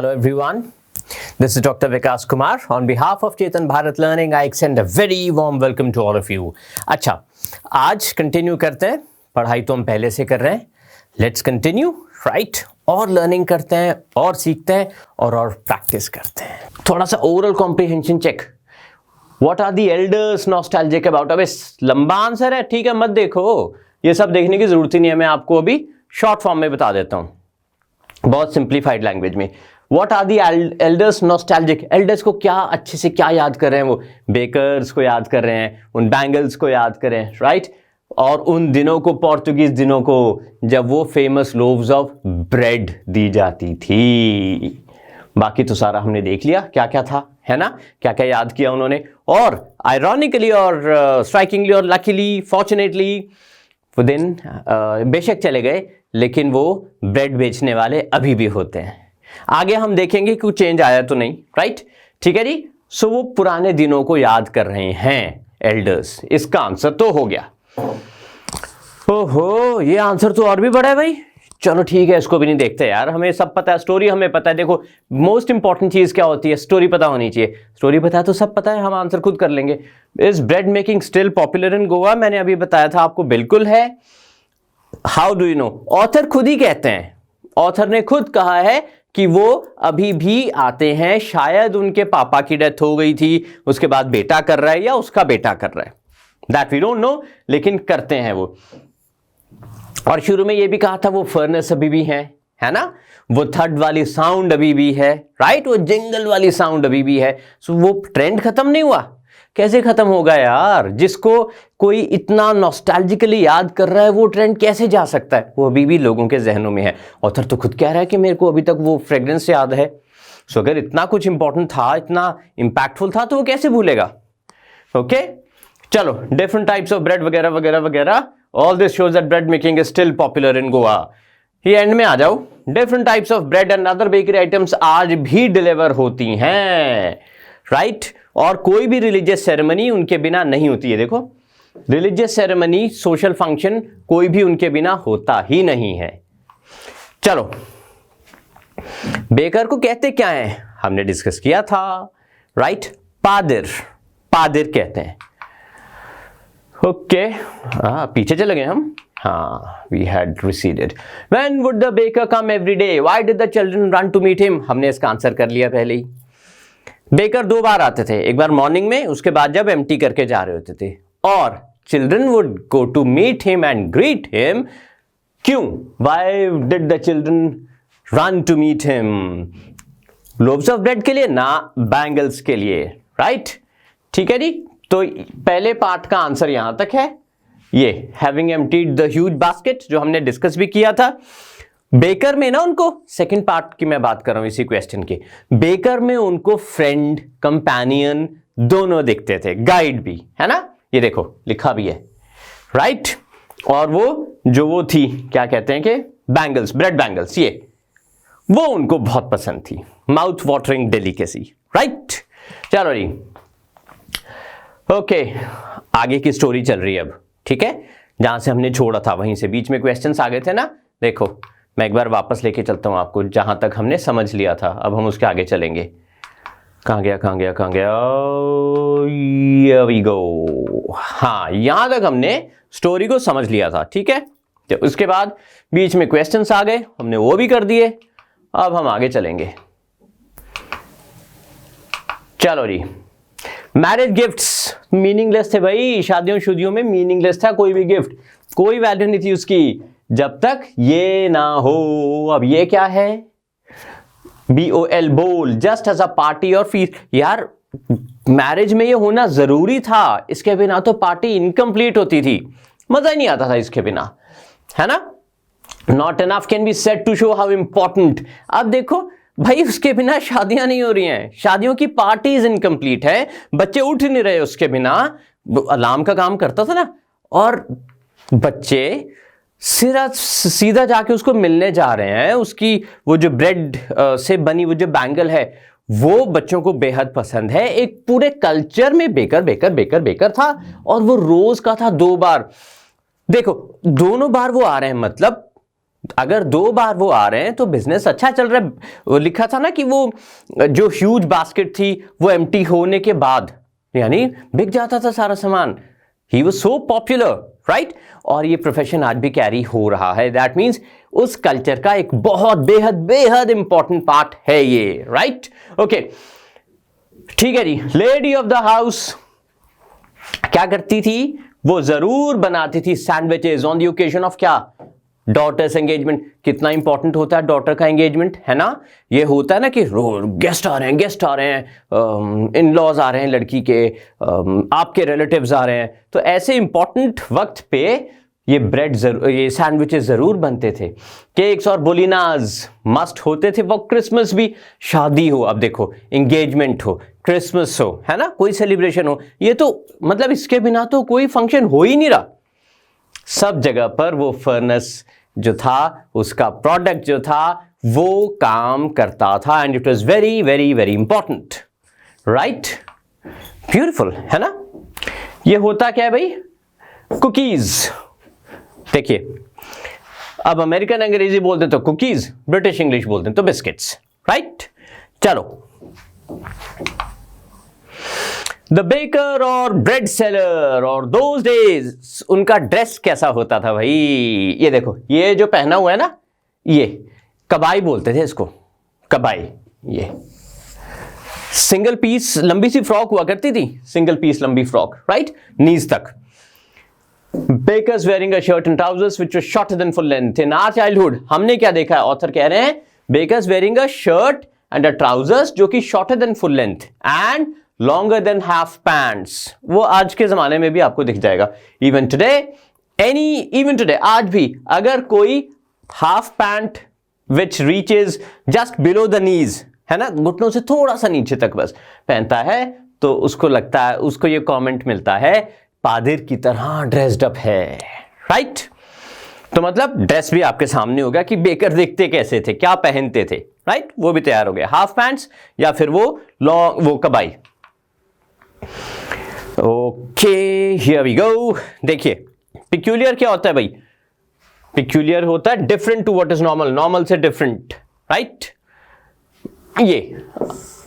Hello everyone, this is Dr. Vikas Kumar. On behalf of Chetan Bharat Learning, I extend a very warm welcome to all of you. अच्छा, आज continue करते हैं. पढ़ाई तो हम पहले से कर रहे हैं. Let's continue, right? और लर्निंग करते हैं और सीखते हैं और प्रैक्टिस करते हैं. थोड़ा सा oral comprehension check. What are the elders nostalgic about? अबे लंबा आंसर है, ठीक है, मत देखो. ये सब देखने की जरूरत ही नहीं है. मैं आपको अभी शॉर्ट फॉर्म में बता देता हूँ, बहुत सिंप्लीफाइड लैंग्वेज में. What are the elders nostalgic? Elders को क्या अच्छे से क्या याद कर रहे हैं? वो बेकर्स को याद कर रहे हैं, उन बैंगल्स को याद कर रहे हैं, राइट? और उन दिनों को, पोर्तुगीज दिनों को, जब वो फेमस लोव्स ऑफ ब्रेड दी जाती थी. बाकी तो सारा हमने देख लिया क्या क्या था, है ना? क्या क्या याद किया उन्होंने. और आयरॉनिकली और स्ट्राइकिंगली और लकीली, फॉर्चुनेटली वो दिन बेशक चले गए, लेकिन वो ब्रेड बेचने वाले अभी भी होते हैं. आगे हम देखेंगे कि कुछ चेंज आया तो नहीं, राइट? ठीक है जी. सो वो पुराने दिनों को याद कर रहे हैं एल्डर्स. इसका आंसर तो हो गया. ओहो, ये आंसर तो और भी बड़ा है भाई. चलो ठीक है, इसको भी नहीं देखते यार, हमें सब पता है, स्टोरी हमें पता है. देखो, मोस्ट इंपॉर्टेंट चीज क्या होती है? स्टोरी पता होनी चाहिए. स्टोरी पता है तो सब पता है, हम आंसर खुद कर लेंगे. Is bread making still popular in Goa? मैंने अभी बताया था आपको, बिल्कुल है. How do you know? Author खुद ही कहते हैं, ऑथर ने खुद कहा है कि वो अभी भी आते हैं. शायद उनके पापा की डेथ हो गई थी, उसके बाद बेटा कर रहा है या उसका बेटा कर रहा है, दैट वी डोंट नो, लेकिन करते हैं वो. और शुरू में ये भी कहा था वो फर्नेस अभी भी है ना? वो थर्ड वाली साउंड अभी भी है, राइट? वो जिंगल वाली साउंड अभी भी है. सो वो ट्रेंड खत्म नहीं हुआ. कैसे खत्म होगा यार? जिसको कोई इतना नॉस्टैल्जिकली याद कर रहा है, वो ट्रेंड कैसे जा सकता है? वो अभी भी लोगों के जहनों में है. ऑथर तो खुद कह रहा है कि मेरे को अभी तक वो फ्रेग्रेंस याद है. सो अगर इतना कुछ इंपॉर्टेंट था, इतना इंपैक्टफुल था, तो वो कैसे भूलेगा? ओके, चलो. डिफरेंट टाइप्स ऑफ ब्रेड वगैरह वगैरह वगैरह. All this shows that bread making is still popular in Goa. ये एंड में आ जाओ. Different types of bread and other bakery items आज भी डिलीवर होती हैं, राइट? और कोई भी रिलीजियस सेरेमनी उनके बिना नहीं होती है. देखो, रिलीजियस सेरेमनी, सोशल फंक्शन कोई भी उनके बिना होता ही नहीं है. चलो, बेकर को कहते क्या है? हमने डिस्कस किया था, राइट? पादिर, पादिर कहते हैं. ओके, पीछे चले गए हम. हाँ, we had receded. When would the baker come every day? Why did the children run to meet him? हमने इसका आंसर कर लिया पहले ही. बेकर 2 बार आते थे, एक बार मॉर्निंग में, उसके बाद जब एम्प्टी करके जा रहे होते थे. और children would go to meet him and greet him. क्यों? Why did the children run to meet him? Loaves of bread के लिए ना, बैंगल्स के लिए, राइट? ठीक है जी. तो पहले पार्ट का आंसर यहां तक है. ये having emptied the huge basket, जो हमने डिस्कस भी किया था. बेकर में ना उनको, सेकंड पार्ट की मैं बात कर रहा हूं इसी क्वेश्चन की, बेकर में उनको फ्रेंड, कंपेनियन दोनों दिखते थे, गाइड भी, है ना? ये देखो लिखा भी है, राइट? और वो थी, क्या कहते हैं कि बैंगल्स, ब्रेड बैंगल्स, ये वो उनको बहुत पसंद थी. Mouth watering delicacy, right? चलो जी, ओके, आगे की स्टोरी चल रही है अब, ठीक है? जहां से हमने छोड़ा था वहीं से बीच में क्वेश्चंस आ गए थे ना. देखो, मैं एक बार वापस लेके चलता हूं आपको, जहां तक हमने समझ लिया था. अब हम उसके आगे चलेंगे. कहां गया? Here we go. हाँ, यहां तक हमने स्टोरी को समझ लिया था, ठीक है? तो उसके बाद बीच में क्वेश्चंस आ गए, हमने वो भी कर दिए. अब हम आगे चलेंगे. चलो जी. मैरिज गिफ्ट्स मीनिंगलेस थे भाई. शादियों शुदियों में मीनिंगलेस था कोई भी गिफ्ट, कोई वैल्यू नहीं थी उसकी जब तक ये ना हो. अब ये क्या है? BOL, बोल, जस्ट एज अ पार्टी और फीस्ट. यार, मैरिज में ये होना जरूरी था, इसके बिना तो पार्टी इनकम्प्लीट होती थी, मजा ही नहीं आता था इसके बिना, है ना? Not enough can be said to show how important. अब देखो भाई, उसके बिना शादियां नहीं हो रही हैं, शादियों की पार्टीज इनकम्प्लीट है, बच्चे उठ नहीं रहे उसके बिना. अलार्म का काम करता था ना. और बच्चे सीधा जाके उसको मिलने जा रहे हैं. उसकी वो जो ब्रेड से बनी वो जो बैंगल है, वो बच्चों को बेहद पसंद है. एक पूरे कल्चर में बेकर बेकर बेकर बेकर था, और वो रोज का था 2 बार. देखो, दोनों बार वो आ रहे हैं, मतलब अगर 2 बार वो आ रहे हैं तो बिजनेस अच्छा चल रहा है। वो लिखा था ना कि वो जो ह्यूज बास्केट थी वो एम्प्टी होने के बाद यानी बिक जाता था सारा सामान। He was so popular, right. और ये प्रोफेशन आज भी कैरी हो रहा है। दैट मीन्स उस कल्चर का एक बहुत बेहद बेहद इंपॉर्टेंट पार्ट है ये, राइट। ओके, ठीक है जी। लेडी ऑफ द हाउस क्या करती थी? वो जरूर बनाती थी sandwiches on the occasion of क्या? Daughter's engagement. कितना इंपॉर्टेंट होता है डॉटर का एंगेजमेंट, है ना। ये होता है ना कि गेस्ट आ रहे हैं, इन लॉज आ रहे हैं लड़की के, आपके रिलेटिव्स आ रहे हैं, तो ऐसे इंपॉर्टेंट वक्त पे ये ये सैंडविचेस जरूर बनते थे। केक्स और बोलिनाज मस्ट होते थे। वो क्रिसमस भी, शादी हो, अब देखो एंगेजमेंट हो, क्रिसमस हो, है ना, कोई सेलिब्रेशन हो, ये तो मतलब इसके बिना तो कोई फंक्शन हो ही नहीं रहा। सब जगह पर वो फर्नेस जो था, उसका प्रोडक्ट जो था वो काम करता था and it was very very very important, right. Beautiful, है ना। ये होता क्या है भाई? कुकीज। देखिए, अब अमेरिकन अंग्रेजी बोलते तो कुकीज, ब्रिटिश इंग्लिश बोलते तो बिस्किट्स, राइट। चलो, द बेकर और ब्रेड सेलर और दोज डेज, उनका ड्रेस कैसा होता था भाई? ये देखो, ये जो पहना हुआ है ना, ये कबाई बोलते थे इसको, कबाई। ये सिंगल पीस लंबी सी फ्रॉक हुआ करती थी, सिंगल पीस लंबी फ्रॉक, राइट, नीज तक। Bakers wearing a shirt and trousers which was shorter than full length. In our childhood, हमने क्या देखा है? ऑथर कह रहे हैं Bakers wearing a shirt and a trousers जो कि shorter than full length and longer than half pants. वो आज के जमाने में भी आपको दिख जाएगा। Even today, आज भी अगर कोई half pant which reaches just below the knees, है ना, घुटनों से थोड़ा सा नीचे तक बस पहनता है, तो उसको लगता है, उसको ये कमेंट मिलता है, पादिर की तरह ड्रेस्ड अप है, राइट। तो मतलब ड्रेस भी आपके सामने होगा कि बेकर देखते कैसे थे, क्या पहनते थे, राइट। वो भी तैयार हो गया, हाफ पैंट्स या फिर वो लॉन्ग, वो kabai. Okay, here we go. देखिए, पिक्यूलियर क्या होता है भाई? पिक्यूलियर होता है different to what is normal, normal से डिफरेंट, राइट। ये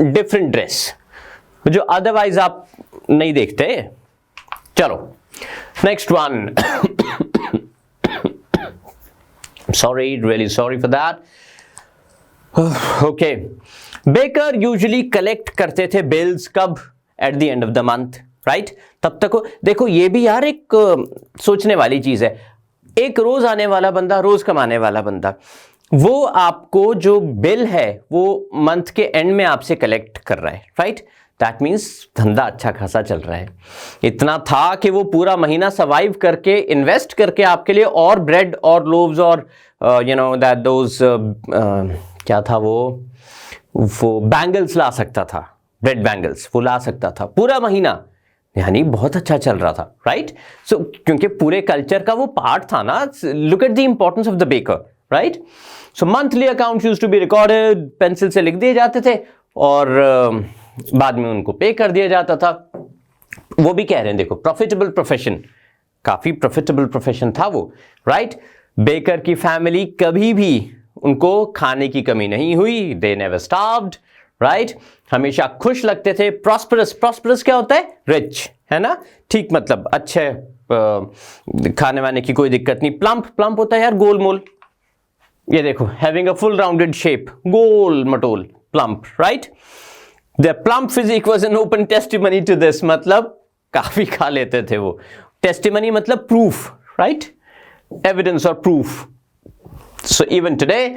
डिफरेंट ड्रेस जो अदरवाइज आप नहीं देखते। चलो, next one. Sorry, really sorry for that. Okay, baker usually collect करते थे बिल्स कब? At the end of the month, right. तब तक देखो, ये भी यार एक सोचने वाली चीज है। एक रोज आने वाला बंदा, रोज कमाने वाला बंदा, वो आपको जो बिल है वो मंथ के एंड में आपसे कलेक्ट कर रहा है, राइट। दैट मीन्स धंधा अच्छा खासा चल रहा है। इतना था कि वो पूरा महीना सर्वाइव करके, इन्वेस्ट करके आपके लिए और ब्रेड और लोव्स और यू नो दैट दोज क्या था वो बैंगल्स ला सकता था, ब्रेड बैंगल्स वो ला सकता था पूरा महीना, यानी बहुत अच्छा चल रहा था, राइट। सो क्योंकि पूरे कल्चर का वो पार्ट था ना। Look at the importance of the baker, right. So monthly accounts used to be recorded, pencil से लिख दिए जाते थे और बाद में उनको पे कर दिया जाता था। वो भी कह रहे हैं, देखो, प्रॉफिटेबल प्रोफेशन, काफी प्रॉफिटेबल प्रोफेशन था वो, राइट। बेकर की फैमिली कभी भी उनको खाने की कमी नहीं हुई, दे नेवर स्टार्व्ड, राइट। हमेशा खुश लगते थे। प्रॉस्परस, प्रॉस्परस क्या होता है? रिच, है ना, ठीक, मतलब अच्छे, खाने वाने की कोई दिक्कत नहीं। प्लम्प, प्लम्प होता है यार गोल मोल, ये देखो, having a full rounded shape, गोल मटोल, plump, right. The plump physique was an open testimony to this, मतलब काफी खा लेते थे वो। Testimony मतलब proof, right? Evidence or proof. So even today,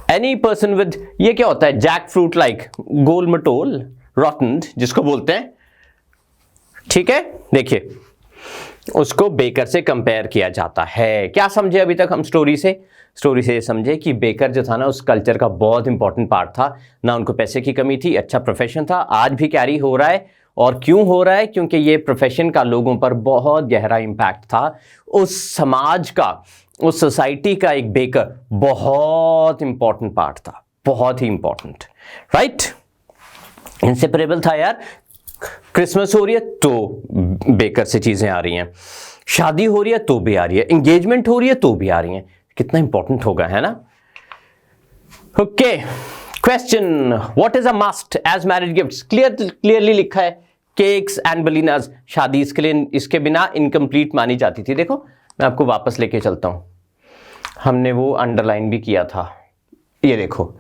any person with, ये क्या होता है? Jackfruit like, गोल मटोल, rottened, जिसको बोलते हैं, ठीक है। देखिए, उसको बेकर से कंपेयर किया जाता है। क्या समझे अभी तक हम स्टोरी से? स्टोरी से ये समझे कि बेकर जो था ना, उस कल्चर का बहुत इंपॉर्टेंट पार्ट था ना। उनको पैसे की कमी थी, अच्छा प्रोफेशन था, आज भी कैरी हो रहा है। और क्यों हो रहा है? क्योंकि ये प्रोफेशन का लोगों पर बहुत गहरा इंपैक्ट था। उस समाज का, उस सोसाइटी का एक बेकर बहुत इंपॉर्टेंट पार्ट था, बहुत ही इंपॉर्टेंट, राइट। इंसेपरेबल था यार। क्रिसमस हो रही है तो बेकर से चीजें आ रही हैं, शादी हो रही है तो भी आ रही है, एंगेजमेंट हो रही है तो भी आ रही हैं। कितना इंपॉर्टेंट होगा, है ना? Okay, question, what is a must as marriage gifts? Clearly लिखा है केक्स एंड बलिनाज, शादी इसके लिए, इसके बिना इनकम्प्लीट मानी जाती थी। देखो मैं आपको वापस लेके चलता हूं, हमने वो अंडरलाइन भी किया था, ये देखो,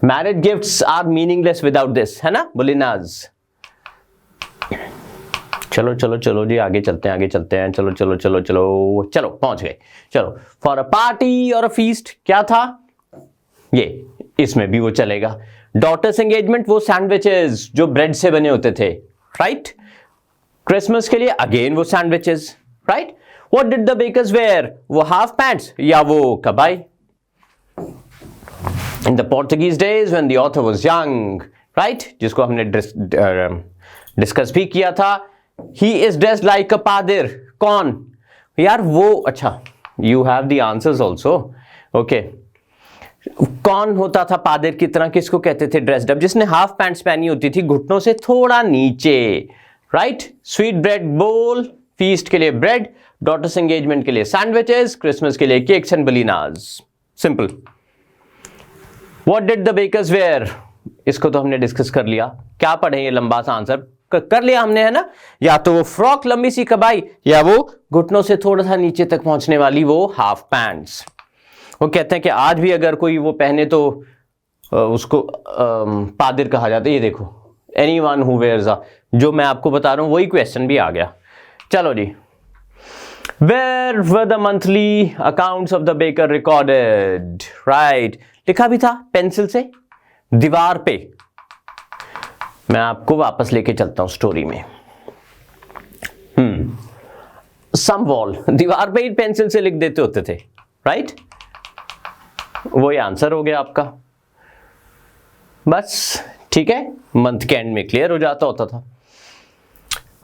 marriage gifts are meaningless without this, है ना, बलिनाज। चलो चलो चलो जी, आगे चलते हैं, आगे चलते हैं, चलो चलो चलो चलो चलो, पहुंच गए। चलो, फॉर अ पार्टी और अ फीस्ट, क्या था ये, इसमें भी वो चलेगा। डॉटर्स एंगेजमेंट, वो सैंडविचेस जो ब्रेड से बने होते थे, राइट। क्रिसमस के लिए अगेन वो sandwiches, right. What did the bakers wear, वो हाफ पैंट्स या वो kabai. In the Portuguese days when the author was young, right, जिसको हमने डिस्कस भी किया था, he is dressed like a pader. कौन यार वो, अच्छा you have the answers also, okay. कौन होता था पादिर की तरह, किसको कहते थे ड्रेस्ड अप? जिसने हाफ पैंट्स पहनी होती थी घुटनों से थोड़ा नीचे, राइट। स्वीट ब्रेड बोल, फीस्ट के लिए ब्रेड, डॉटर्स एंगेजमेंट के लिए सैंडविचेस, क्रिसमस के लिए cakes and bolinhas, simple. What did the bakers wear, इसको तो हमने डिस्कस कर लिया, क्या पढ़े ये लंबा सा आंसर कर लिया हमने, है ना। या तो वो फ्रॉक लंबी सी कबाई, या वो घुटनों से थोड़ा सा नीचे तक पहुंचने वाली वो हाफ पैंट्स। वो कहते हैं कि आज भी अगर कोई वो पहने तो उसको पादिर कहा जाता है। ये देखो, एनीवन हु वेयर्स अ, जो मैं आपको बता रहा हूं वही क्वेश्चन भी आ गया। चलो जी, where were the monthly accounts of the baker recorded, right, लिखा भी था पेंसिल से दीवार पे। मैं आपको वापस लेके चलता हूं स्टोरी में। सम वॉल, दीवार पे ही पेंसिल से लिख देते होते थे, राइट। वही आंसर हो गया आपका, बस ठीक है, मंथ के एंड में क्लियर हो जाता होता था।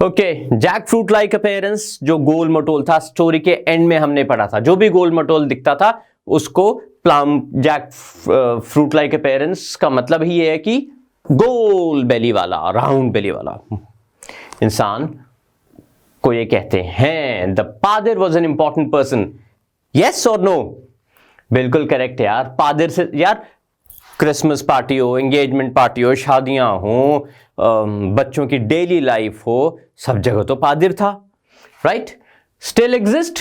Okay, jackfruit like appearance, जो गोल मटोल था, स्टोरी के एंड में हमने पढ़ा था, जो भी गोल मटोल दिखता था उसको plump, jackfruit like appearance का मतलब ही ये है कि गोल बेली वाला, राउंड बेली वाला इंसान को ये कहते हैं। The pader was an important person, yes और नो? बिल्कुल करेक्ट है यार। पादिर से यार, क्रिसमस पार्टी हो, एंगेजमेंट पार्टी हो, शादियां हो, बच्चों की डेली लाइफ हो, सब जगह तो पादिर था, राइट। स्टिल एग्जिस्ट,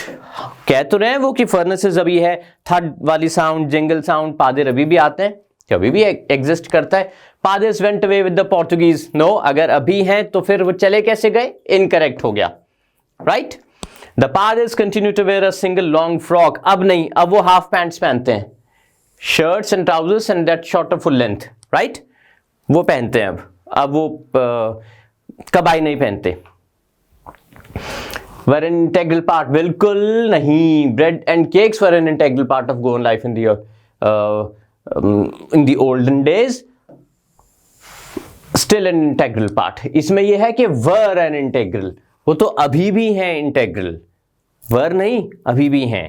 कह तो रहे हैं वो कि फर्नेसेस अभी है, थर्ड वाली साउंड, जिंगल साउंड, पादिर अभी भी आते हैं, अभी भी एग्जिस्ट करता है। Paders went away with the Portuguese, no, अगर अभी हैं तो फिर वो चले कैसे गए, इनकरेक्ट हो गया, right. The paders continue to wear a single long frock, अब नहीं, अब वो हाफ पैंट्स पहनते हैं, shirts and trousers and that short full length, right, वो पहनते हैं अब वो कबाई नहीं पहनते। वर एन इंटेग्रल पार्ट, बिल्कुल नहीं, bread and cakes were an integral part of Goan life in the olden days, still an integral part. इसमें यह है कि वर एन इंटेग्रल, वो तो अभी भी हैं इंटेग्रल, वर नहीं, अभी भी हैं,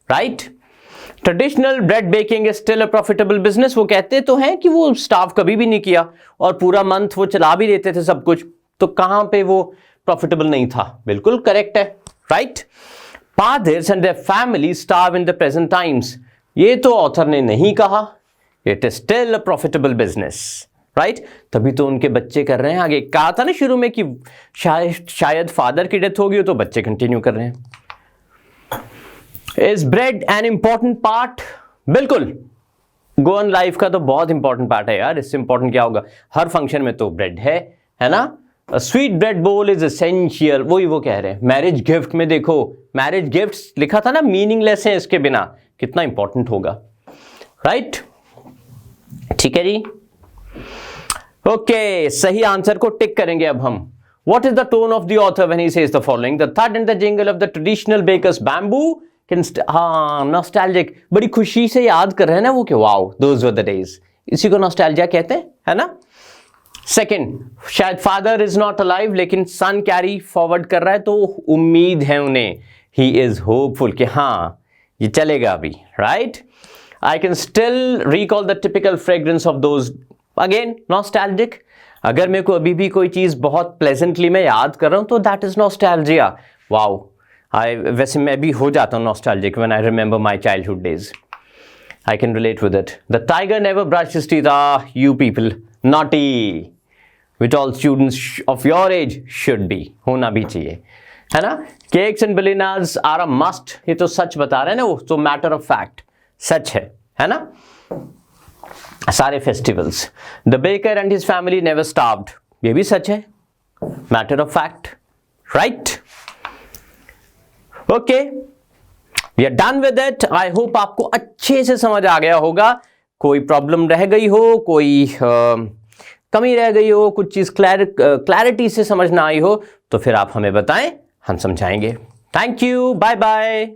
right. Traditional bread baking is still a profitable business, वो कहते तो हैं कि वो स्टाफ कभी भी नहीं किया और पूरा मंथ वो चला भी देते थे सब कुछ, तो कहां पे वो प्रॉफिटेबल नहीं था? बिल्कुल करेक्ट है, right. Fathers and their family starve in the present times, ये तो ऑथर ने नहीं कहा, it is still a profitable business, right. तभी तो उनके बच्चे कर रहे हैं आगे, कहा था ना शुरू में कि शायद फादर की डेथ होगी तो बच्चे कंटिन्यू कर रहे हैं। Is bread an important part? बिल्कुल, गोवन लाइफ का तो बहुत इंपॉर्टेंट पार्ट है यार, इससे इंपॉर्टेंट क्या होगा, हर फंक्शन में तो ब्रेड है ना। स्वीट ब्रेड बोल इज एसेंशियल, वही वो कह रहे हैं। मैरिज गिफ्ट में देखो, मैरिज गिफ्ट्स लिखा था ना, मीनिंगलेस है इसके बिना, कितना इंपॉर्टेंट होगा, राइट। ठीक है जी, ओके, सही आंसर को टिक करेंगे अब हम। What is the tone of the author when he says the following? The thud and the jingle of the traditional baker's bamboo can nostalgic, बड़ी खुशी से याद कर रहे हैं ना वो कि wow, those were the days, इसी को nostalgia कहते हैं, है ना। सेकेंड, शायद फादर इज नॉट अलाइव लेकिन सन कैरी फॉरवर्ड कर रहा है तो उम्मीद है उन्हें, ही इज होपफुल कि हाँ ये चलेगा अभी, right. I can still recall the typical fragrance of those, again nostalgic, अगर मेरे को अभी भी कोई चीज बहुत प्लेजेंटली मैं याद कर रहा हूं तो दैट इज नॉस्टैल्जिया, वाओ। वैसे मैं भी हो जाता हूँ nostalgic when I remember my childhood days. I can relate with it. The tiger never brushed his teeth. Ah, you people, naughty. Which all students of your age should be. होना भी चाहिए, है ना? Cakes and bananas are a must. ये तो सच बता रहे हैं ना वो, तो matter of fact. सच है ना? सारे festivals. The baker and his family never starved. ये भी सच है. Matter of fact. Right? Okay. We are done with it. I hope आपको अच्छे से समझ आ गया होगा. कोई प्रॉब्लम रह गई हो, कोई कमी रह गई हो, कुछ चीज़ क्लैरिटी से समझ ना आई हो, तो फिर आप हमें बताएं, हम समझाएंगे. Thank you. Bye bye.